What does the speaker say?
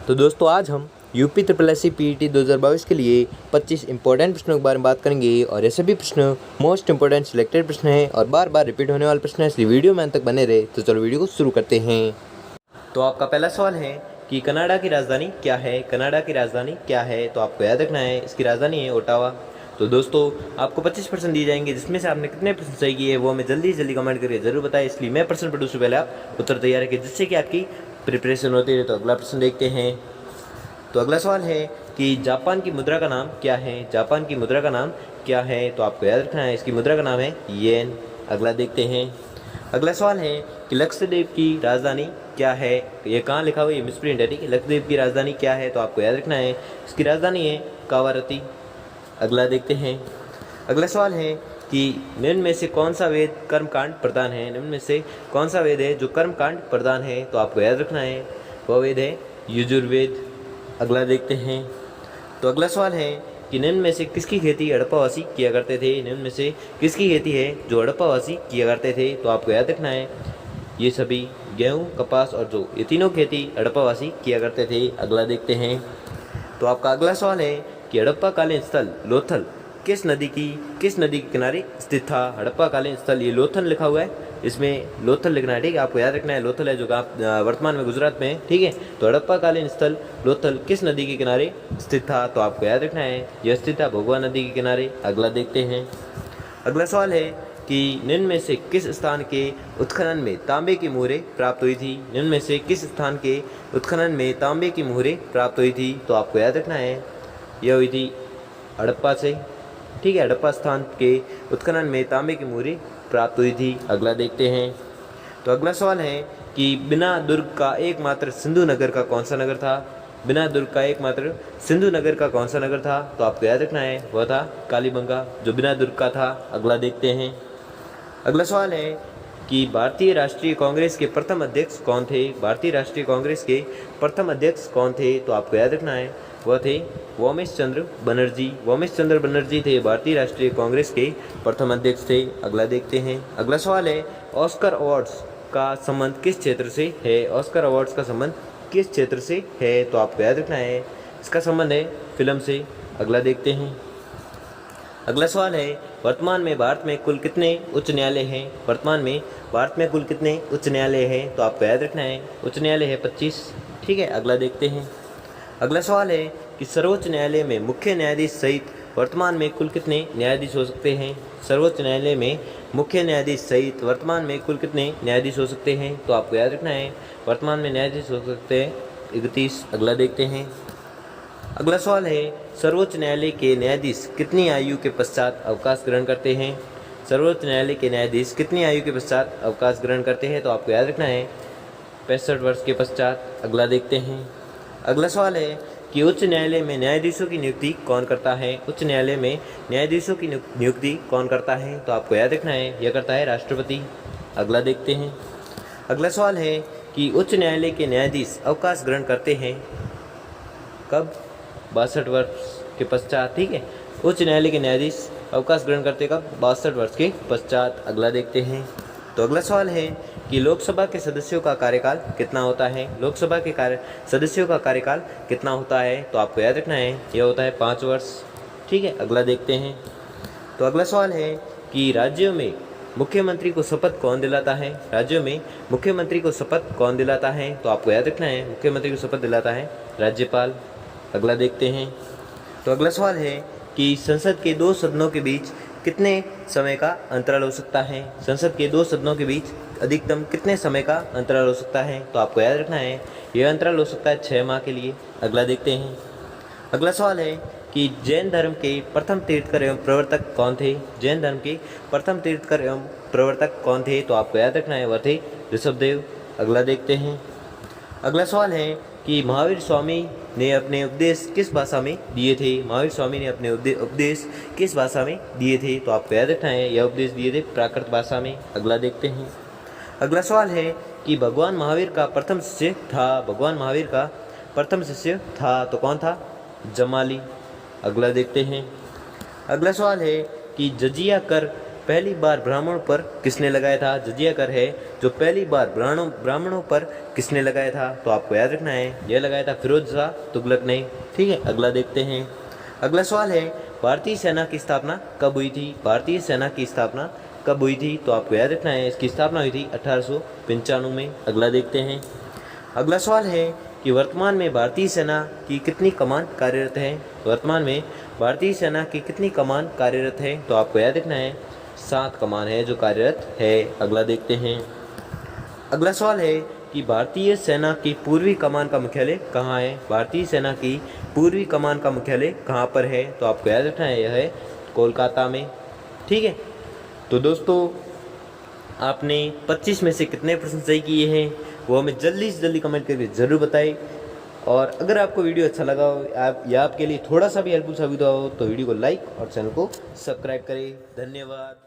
तो दोस्तों आज हम UP triple S C PET 2022 के लिए 25 इंपॉर्टेंट प्रश्नों के बारे में बात करेंगे और ये सभी प्रश्न मोस्ट इंपॉर्टेंट सिलेक्टेड प्रश्न हैं और बार बार रिपीट होने वाले प्रश्न हैं, इसलिए वीडियो में अंत तक बने रहे। तो चलो वीडियो को शुरू करते हैं। तो आपका पहला सवाल है कि कनाडा की राजधानी क्या है। कनाडा की राजधानी क्या है, तो आपको याद रखना है इसकी राजधानी है ओटावा। तो दोस्तों आपको 25% दिए जाएंगे, जिसमें से आपने कितने प्रश्न सही किए वो हमें जल्दी कमेंट करके जरूर बताएं। इसलिए मैं प्रश्न पढ़ूँ उससे पहले आप उत्तर तैयार रखें, जिससे कि आपकी प्रिपरेशन होती रहे। तो अगला प्रश्न देखते हैं। तो अगला सवाल है कि जापान की मुद्रा का नाम क्या है। जापान की मुद्रा का नाम क्या है, तो आपको याद रखना है इसकी मुद्रा का नाम है येन। अगला देखते हैं। अगला सवाल है कि लक्षद्वीप की राजधानी क्या है। ये कहाँ लिखा हुआ है, ये मिसप्रिंट है, ठीक है। लक्षद्वीप की राजधानी क्या है, तो आपको याद रखना है इसकी राजधानी है कावारती। अगला देखते हैं। अगला सवाल है कि निम्न में से कौन सा वेद कर्मकांड प्रधान है। निम्न में से कौन सा वेद है जो कर्मकांड प्रधान है, तो आपको याद रखना है वह वेद है यजुर्वेद। अगला देखते हैं। तो अगला सवाल है कि निम्न में से किसकी खेती हड़प्पावासी किया करते थे। निम्न में से किसकी खेती है जो हड़प्पावासी किया करते थे, तो आपको याद रखना है ये सभी गेहूँ, कपास और जौ, ये तीनों खेती हड़प्पावासी किया करते थे। अगला देखते हैं। तो आपका अगला सवाल है कि हड़प्पाकालीन स्थल लोथल किस नदी के किनारे स्थित था। हड़प्पाकालीन स्थल, ये लोथल लिखा हुआ है, इसमें लोथल लिखना है, ठीक है। आपको याद रखना है लोथल है जो वर्तमान में गुजरात में है, ठीक है। तो हड़प्पाकालीन स्थल लोथल किस नदी के किनारे स्थित था, तो आपको याद रखना है यह स्थित था भोगवा नदी के किनारे। अगला देखते हैं। अगला सवाल है कि निम्न में से किस स्थान के उत्खनन में तांबे की मुहरें प्राप्त हुई थी। निम्न में से किस स्थान के उत्खनन में तांबे की मुहरें प्राप्त हुई थी, तो आपको याद रखना है यह हुई थी हड़प्पा से, ठीक है। हड़प्पा स्थान के उत्खनन में तांबे की मुहरें प्राप्त हुई थी। अगला देखते हैं। तो अगला सवाल है कि बिना दुर्ग का एकमात्र सिंधु नगर का कौन सा नगर था। बिना दुर्ग का एकमात्र सिंधु नगर का कौन सा नगर था, तो आपको याद रखना है वह था कालीबंगा, जो बिना दुर्ग का था। अगला देखते हैं। अगला सवाल है कि भारतीय राष्ट्रीय कांग्रेस के प्रथम अध्यक्ष कौन थे। भारतीय राष्ट्रीय कांग्रेस के प्रथम अध्यक्ष कौन थे, तो आपको याद रखना है वह थे वोमेश चंद्र बनर्जी। वोमेश चंद्र बनर्जी थे भारतीय राष्ट्रीय कांग्रेस के प्रथम अध्यक्ष थे। अगला देखते हैं। अगला सवाल है ऑस्कर अवार्ड्स का संबंध किस क्षेत्र से है। ऑस्कर अवार्ड्स का संबंध किस क्षेत्र से है, तो आपको याद रखना है इसका संबंध है फिल्म से। अगला देखते हैं। अगला सवाल है वर्तमान में भारत में कुल कितने उच्च न्यायालय हैं। वर्तमान में भारत में कुल कितने उच्च न्यायालय हैं, तो आपको याद रखना है उच्च न्यायालय है 25, ठीक है। अगला देखते हैं। अगला सवाल है कि सर्वोच्च न्यायालय में मुख्य न्यायाधीश सहित वर्तमान में कुल कितने न्यायाधीश हो सकते हैं। सर्वोच्च न्यायालय में मुख्य न्यायाधीश सहित वर्तमान में कुल कितने न्यायाधीश हो सकते हैं, तो आपको याद रखना है वर्तमान में न्यायाधीश हो सकते हैं 31। अगला देखते हैं। अगला सवाल है सर्वोच्च न्यायालय के न्यायाधीश कितनी आयु के पश्चात अवकाश ग्रहण करते हैं। सर्वोच्च न्यायालय के न्यायाधीश कितनी आयु के पश्चात अवकाश ग्रहण करते हैं, तो आपको याद रखना है 65 वर्ष के पश्चात। अगला देखते हैं। अगला सवाल है कि उच्च न्यायालय में न्यायाधीशों की नियुक्ति कौन करता है। उच्च न्यायालय में न्यायाधीशों की नियुक्ति कौन करता है, तो आपको याद रखना है यह करता है राष्ट्रपति। अगला देखते हैं। अगला सवाल है कि उच्च न्यायालय के न्यायाधीश अवकाश ग्रहण करते हैं कब, 62 वर्ष के पश्चात, ठीक है। उच्च न्यायालय के न्यायाधीश अवकाश ग्रहण करते कब, 62 वर्ष के पश्चात। अगला देखते हैं। तो अगला सवाल है कि लोकसभा के सदस्यों का कार्यकाल कितना होता है। लोकसभा के सदस्यों का कार्यकाल कितना होता है, तो आपको याद रखना है यह होता है 5 वर्ष, ठीक है। अगला देखते हैं। तो अगला सवाल है कि राज्यों में मुख्यमंत्री को शपथ कौन दिलाता है। राज्यों में मुख्यमंत्री को शपथ कौन दिलाता है, तो आपको याद रखना है मुख्यमंत्री को शपथ दिलाता है राज्यपाल। अगला देखते हैं। तो अगला सवाल है कि संसद के दो सदनों के बीच कितने समय का अंतराल हो सकता है। संसद के दो सदनों के बीच अधिकतम कितने समय का अंतराल हो सकता है, तो आपको याद रखना है यह अंतराल हो सकता है 6 माह के लिए। अगला देखते हैं। अगला सवाल है कि जैन धर्म के प्रथम तीर्थकर एवं प्रवर्तक कौन थे। जैन धर्म के प्रथम तीर्थकर एवं प्रवर्तक कौन थे, तो आपको याद रखना है वह थे ऋषभदेव। अगला देखते हैं। अगला सवाल है कि महावीर स्वामी ने अपने उपदेश किस भाषा में दिए थे। महावीर स्वामी ने अपने उपदेश किस भाषा में दिए थे, तो आपको याद रखना है यह उपदेश दिए थे प्राकृत भाषा में। अगला देखते हैं। अगला सवाल है कि भगवान महावीर का प्रथम शिष्य था। भगवान महावीर का प्रथम शिष्य था तो कौन था, जमाली। अगला देखते हैं। अगला सवाल है कि जजिया कर पहली बार ब्राह्मणों पर किसने लगाया था? जजिया कर है जो पहली बार ब्राह्मणों पर किसने लगाया था? तो आपको याद रखना है यह लगाया था फिरोज शाह तुगलक ने। ठीक है, अगला देखते हैं। अगला सवाल है भारतीय सेना की स्थापना कब हुई थी? भारतीय सेना की स्थापना कब हुई थी? तो आपको याद रखना है इसकी स्थापना हुई थी 1895 में। अगला देखते हैं। अगला सवाल है कि वर्तमान में भारतीय सेना की कितनी कमान कार्यरत है? वर्तमान में भारतीय सेना की कितनी कमान कार्यरत है? तो आपको याद रखना है 7 कमान है जो कार्यरत है। अगला देखते हैं। अगला सवाल है कि भारतीय सेना की पूर्वी कमान का मुख्यालय कहाँ है? भारतीय सेना की पूर्वी कमान का मुख्यालय कहाँ पर है? तो आपको याद रखना है यह है कोलकाता में। ठीक है, तो दोस्तों आपने 25 में से कितने प्रश्न सही किए हैं वो हमें जल्दी से जल्दी कमेंट करके ज़रूर बताएं। और अगर आपको वीडियो अच्छा लगा हो या आपके लिए थोड़ा सा भी हेल्पफुल साबित हुआ हो तो वीडियो को लाइक और चैनल को सब्सक्राइब करें। धन्यवाद।